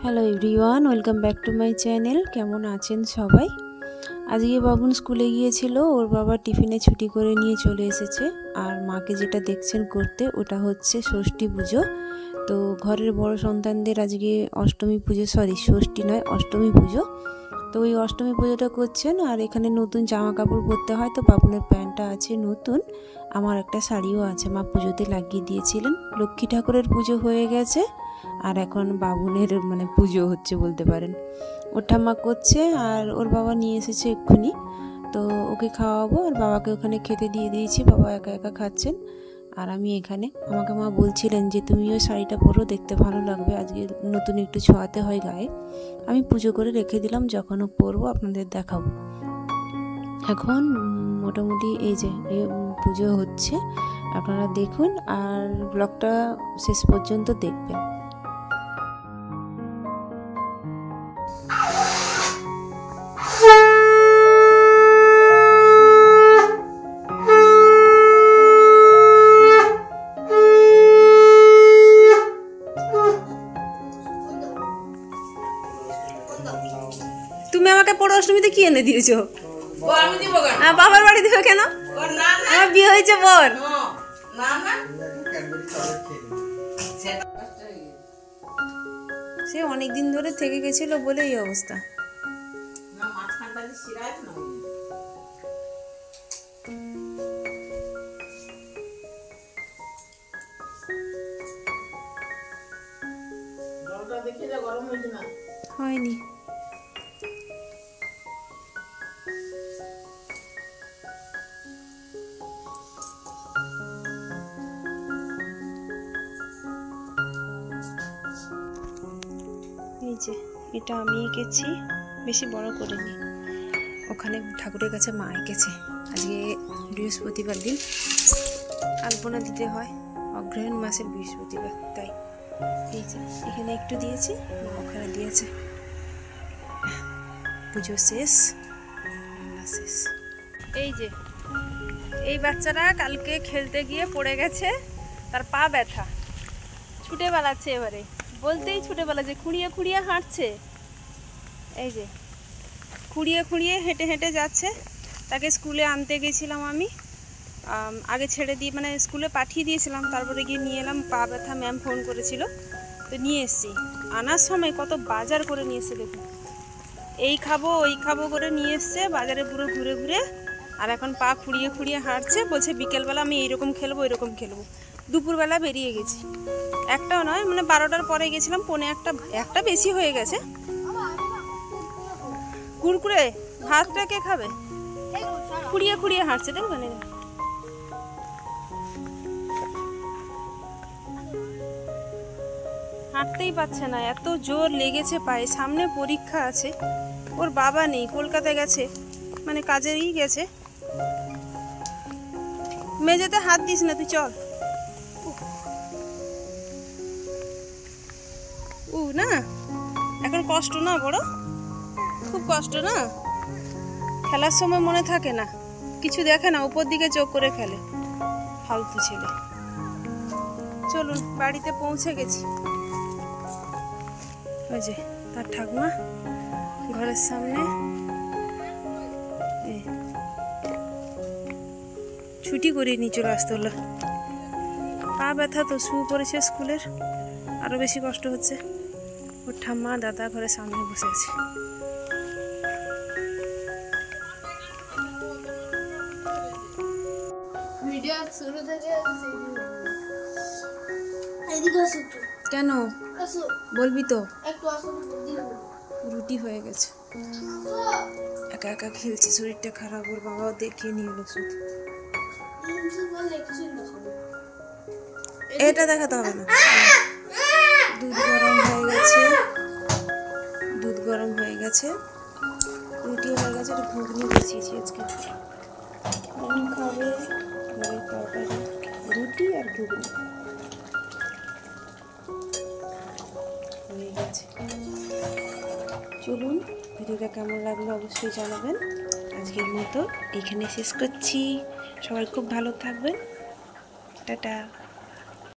Hello everyone, welcome back to my channel. কেমন আছেন সবাই? আজকে বাবুন স্কুলে গিয়েছিল, ওর বাবা টিফিনে ছুটি করে নিয়ে চলে এসেছে। আর মাকে যেটা দেখছেন করতে, ওটা হচ্ছে ষষ্ঠী পুজো। তো ঘরের বড় সন্তানদের আজকে অষ্টমী পুজো, ষষ্ঠী নয়, অষ্টমী পুজো। তো ওই অষ্টমী পুজোটা করছেন। আর এখানে নতুন জামা কাপড় পরতে হয়, তো বাবুনের প্যান্টটা আছে নতুন, আমার একটা শাড়িও আছে, মা পুজোতে লাগিয়ে দিয়েছিলেন। লক্ষ্মী ঠাকুরের পুজো হয়ে গেছে, আর এখন বাবুনের পুজো হচ্ছে বলতে পারেন। ওর ঠাম্মা করছে আর ওর বাবা নিয়ে এসেছে এক্ষুনি, তো ওকে খাওয়াবো। আর বাবাকে ওখানে খেতে দিয়ে দিয়েছি, বাবা একা একা খাচ্ছেন। আর আমি এখানে, আমাকে মা বলছিলেন যে তুমিও শাড়িটা পরো, দেখতে ভালো লাগবে, আজকে নতুন একটু ছোঁয়াতে হয় গায়ে। আমি পুজো করে রেখে দিলাম, যখন পরবো আপনাদের দেখাবো। এখন মোটামুটি এই যে পুজো হচ্ছে, আপনারা দেখুন আর ব্লগটা শেষ পর্যন্ত দেখবেন। তুমি আমাকে পড়ো অষ্টমীতে কি এনে দিয়েছো? বাবার বাড়ি দিবে কেন? আমার বিয়ে হয়েছে বর। সে অনেকদিন ধরে থেকে গেছিল বলে এই অবস্থা। হয়নি। এই যে এটা আমি এঁকেছি, বেশি বড় করিনি। ওখানে ঠাকুরের কাছে মা এঁকেছে। আজকে বৃহস্পতিবার দিন, আলপনা দিতে হয়, অগ্রহায়ণ মাসের বৃহস্পতিবার, তাই এই যে এখানে একটু দিয়েছি, মা ওখানে দিয়েছে। পুজো শেষ, শেষ। এই যে এই বাচ্চারা কালকে খেলতে গিয়ে পড়ে গেছে, তার পা ব্যথা, ছুটে বেড়াচ্ছে, এবারে বলতেই ছুটে বেড়াচ্ছে, খুঁড়িয়ে খুঁড়িয়ে হাঁটছে। এই যে খুঁড়িয়ে খুঁড়িয়ে হেঁটে হেঁটে যাচ্ছে। তাকে স্কুলে আনতে গেছিলাম আমি, আগে ছেড়ে দিয়ে স্কুলে পাঠিয়ে দিয়েছিলাম, তারপরে গিয়ে নিয়ে এলাম। পা ব্যথা, ম্যাম ফোন করেছিল, তো নিয়ে এসছি। আনার সময় কত বাজার করে নিয়ে এসছে দেখুন, এই খাবো ওই খাবো করে নিয়ে এসছে, বাজারে পুরো ঘুরে ঘুরে। আর এখন পা খুঁড়িয়ে খুঁড়িয়ে হাঁটছে, বলছে বিকেলবেলা আমি এইরকম খেলবো এরকম খেলবো। দুপুরবেলা বেরিয়ে গেছি, একটাও নয়, 12টার পরে গেছিলাম, পৌনে একটা বেশি হয়ে গেছে। কুরকুরে ভাতটা কে খাবে? খুঁড়িয়ে খুঁড়িয়ে হাঁটছে, দেখবেন হাঁটতেই পারছে না, এত জোর লেগেছে পায়ে। সামনে পরীক্ষা আছে, ওর বাবা নেই, কলকাতায় গেছে, কাজেরই গেছে। মেঝেতে হাত দিস না, তুই চল। না এখন কষ্ট না, বড় খুব কষ্ট না, খেলার সময় মনে থাকে না, কিছু দেখে না, উপর দিকে চোখ করে খেলে, ফালতু ছেলে। চলুন, বাড়িতে পৌঁছে গেছি। ওই যে তার ঠাকুমা ঘরের সামনে, ছুটি করিয়ে নিয়ে চলে আসতে হলো। পা ব্যথা তো, শু পড়েছে স্কুলের, আরো বেশি কষ্ট হচ্ছে। ওর ঠাম্মা দাদা ঘরের সামনে বসে আছে। কেন বলবি তো? রুটি হয়ে গেছে, একা একা খেলছি, শরীরটা খারাপ। ওর বাবাও দেখিয়ে নিয়ে এলো ওষুধ। এটা দেখাতে হবে না। দুধ গরম হয়ে গেছে, দুধ গরম হয়ে গেছে, রুটি হয়ে গেছে, একটা ঘুগনি বসিয়েছি আজকে। খাবে ঘরের তরকারি, রুটি আর ঘুগনি হয়ে গেছে। চলুন, ভিডিওটা কেমন লাগলো অবশ্যই জানাবেন। আজকের মতো এখানে শেষ করছি, সবাই খুব ভালো থাকবেন, টাটা।